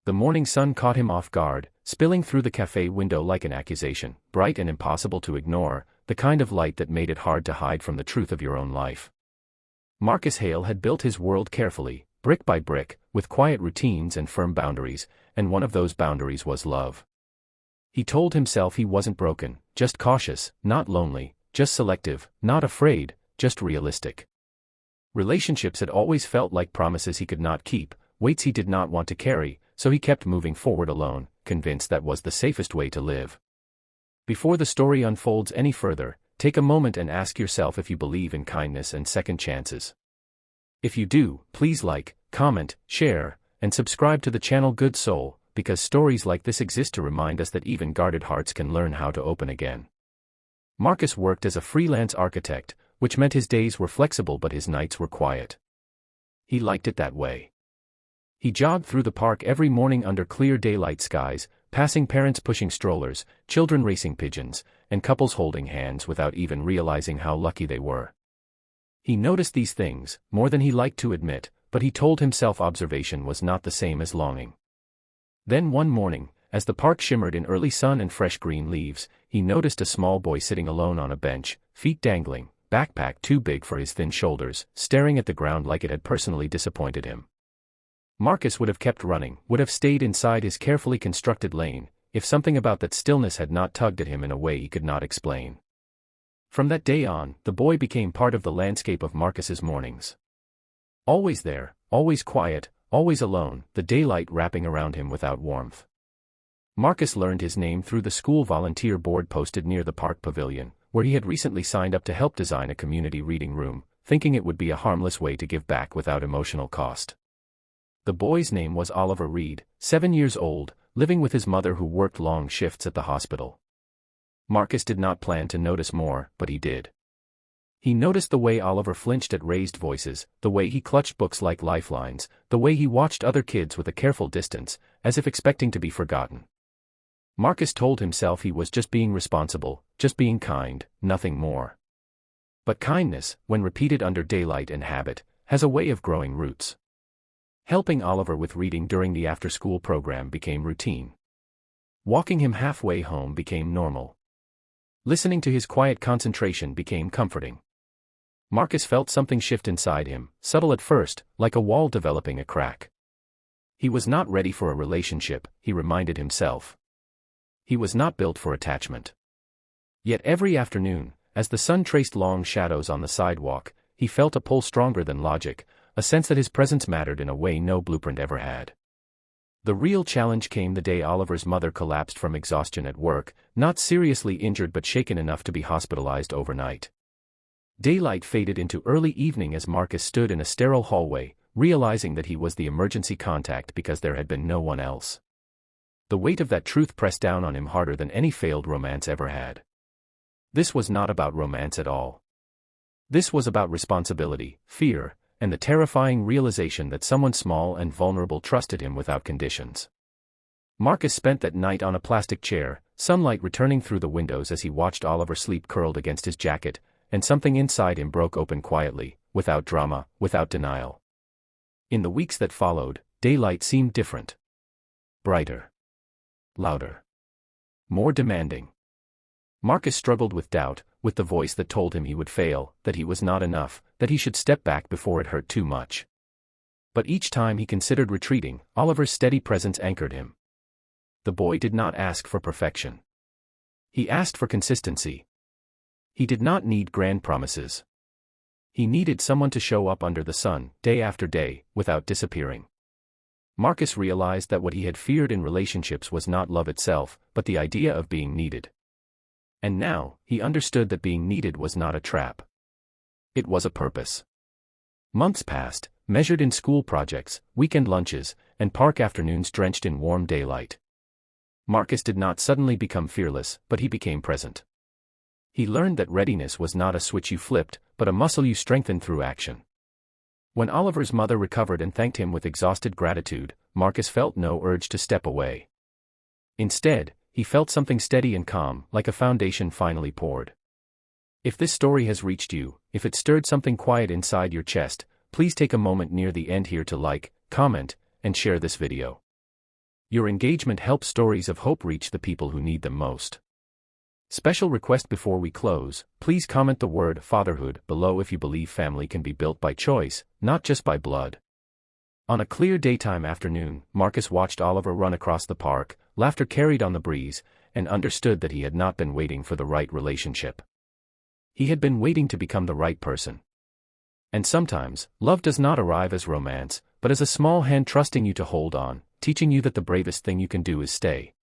The morning sun caught him off guard, spilling through the cafe window like an accusation, bright and impossible to ignore, the kind of light that made it hard to hide from the truth of your own life. Marcus Hale had built his world carefully, brick by brick, with quiet routines and firm boundaries, and one of those boundaries was love. He told himself he wasn't broken, just cautious, not lonely, just selective, not afraid, just realistic. Relationships had always felt like promises he could not keep, weights he did not want to carry, so he kept moving forward alone, convinced that was the safest way to live. Before the story unfolds any further, take a moment and ask yourself if you believe in kindness and second chances. If you do, please like, comment, share, and subscribe to the channel Good Soul, because stories like this exist to remind us that even guarded hearts can learn how to open again. Marcus worked as a freelance architect, which meant his days were flexible but his nights were quiet. He liked it that way. He jogged through the park every morning under clear daylight skies, passing parents pushing strollers, children racing pigeons, and couples holding hands without even realizing how lucky they were. He noticed these things, more than he liked to admit, but he told himself observation was not the same as longing. Then one morning, as the park shimmered in early sun and fresh green leaves, he noticed a small boy sitting alone on a bench, feet dangling, backpack too big for his thin shoulders, staring at the ground like it had personally disappointed him. Marcus would have kept running, would have stayed inside his carefully constructed lane, if something about that stillness had not tugged at him in a way he could not explain. From that day on, the boy became part of the landscape of Marcus's mornings. Always there, always quiet, always alone, the daylight wrapping around him without warmth. Marcus learned his name through the school volunteer board posted near the park pavilion, where he had recently signed up to help design a community reading room, thinking it would be a harmless way to give back without emotional cost. The boy's name was Oliver Reed, 7 years old, living with his mother who worked long shifts at the hospital. Marcus did not plan to notice more, but he did. He noticed the way Oliver flinched at raised voices, the way he clutched books like lifelines, the way he watched other kids with a careful distance, as if expecting to be forgotten. Marcus told himself he was just being responsible, just being kind, nothing more. But kindness, when repeated under daylight and habit, has a way of growing roots. Helping Oliver with reading during the after-school program became routine. Walking him halfway home became normal. Listening to his quiet concentration became comforting. Marcus felt something shift inside him, subtle at first, like a wall developing a crack. He was not ready for a relationship, he reminded himself. He was not built for attachment. Yet every afternoon, as the sun traced long shadows on the sidewalk, he felt a pull stronger than logic, a sense that his presence mattered in a way no blueprint ever had. The real challenge came the day Oliver's mother collapsed from exhaustion at work, not seriously injured but shaken enough to be hospitalized overnight. Daylight faded into early evening as Marcus stood in a sterile hallway, realizing that he was the emergency contact because there had been no one else. The weight of that truth pressed down on him harder than any failed romance ever had. This was not about romance at all. This was about responsibility, fear, and the terrifying realization that someone small and vulnerable trusted him without conditions. Marcus spent that night on a plastic chair, sunlight returning through the windows as he watched Oliver sleep curled against his jacket, and something inside him broke open quietly, without drama, without denial. In the weeks that followed, daylight seemed different. Brighter. Louder. More demanding. Marcus struggled with doubt, with the voice that told him he would fail, that he was not enough, that he should step back before it hurt too much. But each time he considered retreating, Oliver's steady presence anchored him. The boy did not ask for perfection. He asked for consistency. He did not need grand promises. He needed someone to show up under the sun, day after day, without disappearing. Marcus realized that what he had feared in relationships was not love itself, but the idea of being needed. And now, he understood that being needed was not a trap. It was a purpose. Months passed, measured in school projects, weekend lunches, and park afternoons drenched in warm daylight. Marcus did not suddenly become fearless, but he became present. He learned that readiness was not a switch you flipped, but a muscle you strengthened through action. When Oliver's mother recovered and thanked him with exhausted gratitude, Marcus felt no urge to step away. Instead, he felt something steady and calm, like a foundation finally poured. If this story has reached you, if it stirred something quiet inside your chest, please take a moment near the end here to like, comment, and share this video. Your engagement helps stories of hope reach the people who need them most. Special request before we close, please comment the word fatherhood below if you believe family can be built by choice, not just by blood. On a clear daytime afternoon, Marcus watched Oliver run across the park, laughter carried on the breeze, and understood that he had not been waiting for the right relationship. He had been waiting to become the right person. And sometimes, love does not arrive as romance, but as a small hand trusting you to hold on, teaching you that the bravest thing you can do is stay.